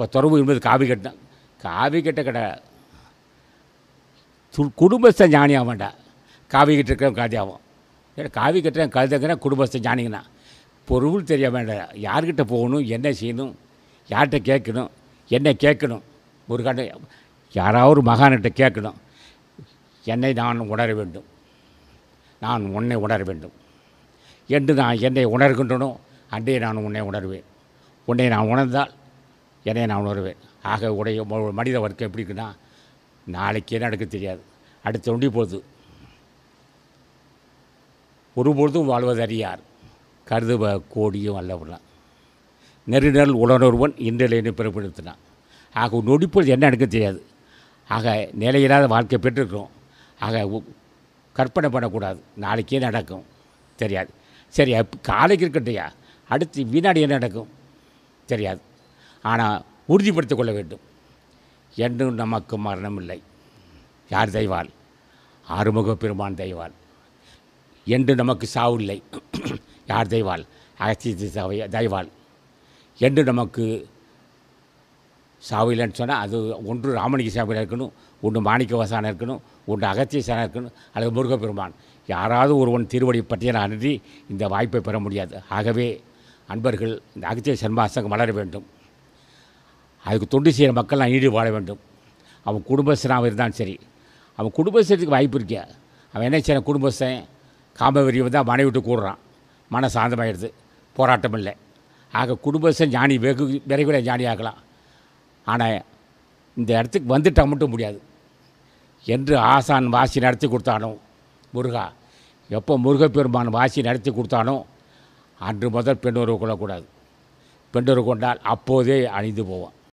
அப்போ துறவு என்பது காவி கட்டினான். காவி கட்ட கடை குடும்பஸ்த ஞானியாக வேண்டாம், காவி கட்டிருக்கிற காதியாகும். ஏன்னா காவி கட்டுறேன் கழுதுங்கிற குடும்பஸ்த ஞானிங்கண்ணா. பொருள் தெரிய வேண்டாம், யார்கிட்ட போகணும், என்ன செய்யணும், யார்கிட்ட கேட்கணும், என்ன கேட்கணும். ஒரு கண்டு யாராவது மகான்கிட்ட கேட்கணும், என்னை நான் உணர வேண்டும், நான் உன்னை உணர வேண்டும் என்று நான் என்னை உணர்கின்றனோ அன்றே நான் உன்னை உணர்வேன். உன்னை நான் உணர்ந்தால் என்னை நான் உணர்வேன். ஆக உடைய மனித வர்க்கம் எப்படி இருக்குன்னா, நாளைக்கு என்ன நடக்க தெரியாது, அடுத்த ஒண்டி போகுது. ஒருபொழுதும் வாழ்வது அறியார், கருதுவ கோடியும் அல்லவனான். நெருநல் உணர்வன் இன்றிலேன்னு பிறப்படுத்தினான். ஆக நொடிப்பொழுது என்ன நடக்க தெரியாது. ஆக நிலையில்லாத வாழ்க்கை பெற்றிருக்கிறோம். ஆக கற்பனை பண்ணக்கூடாது, நாளைக்கே நடக்கும் தெரியாது. சரி, காலைக்கு இருக்கட்டையா, அடுத்து வினாடி என்ன நடக்கும் தெரியாது. ஆனால் உறுதிப்படுத்திக் கொள்ள வேண்டும், என்றும் நமக்கு மரணம் இல்லை. யார் தெய்வால்? ஆறுமுக பெருமான் தெய்வால். என்று நமக்கு சாவு இல்லை. யார் தெய்வால்? அகத்திய தெய்வால். என்று நமக்கு சாவு இல்லைன்னு சொன்னால் அது ஒன்று ராமலிங்க சாமியில் இருக்கணும், ஒன்று மாணிக்க வாசகனாக இருக்கணும், ஒன்று அகத்திய சாணம் இருக்கணும், அல்லது முருகப்பெருமான். யாராவது ஒருவன் திருவடி பற்றிய அன்றி இந்த வாய்ப்பை பெற முடியாது. ஆகவே அன்பர்கள், இந்த அகத்திய சன்மாசங்கம் வளர வேண்டும். அதுக்கு தொண்டு செய்கிற மக்கள்லாம் ஈடு வாழ வேண்டும். அவன் குடும்பஸ்தனாக இருந்தாலும் சரி, அவன் குடும்பஸ்தத்துக்கு வாய்ப்பு இருக்கா. அவன் என்ன செய்யறான், குடும்பஸ்தன் காமவெறி வந்து மனை விட்டு கூடுறான், மன சாந்தமாகிடுது, போராட்டம் இல்லை. ஆக குடும்பஸ்தன் ஞானி வெகு விரைவில் ஞானி ஆகலாம். ஆனால் இந்த இடத்துக்கு வந்துட்டால் மட்டும் முடியாது. என்று ஆசான் வாசி நடத்தி கொடுத்தானோ முருகா, எப்போ முருகப்பெருமான் வாசி நடத்தி கொடுத்தானோ அன்று முதல் பெண்ணொரு கொள்ளக்கூடாது. பெண்ணொரு கொண்டால் அப்போதே அழிந்து போவான்.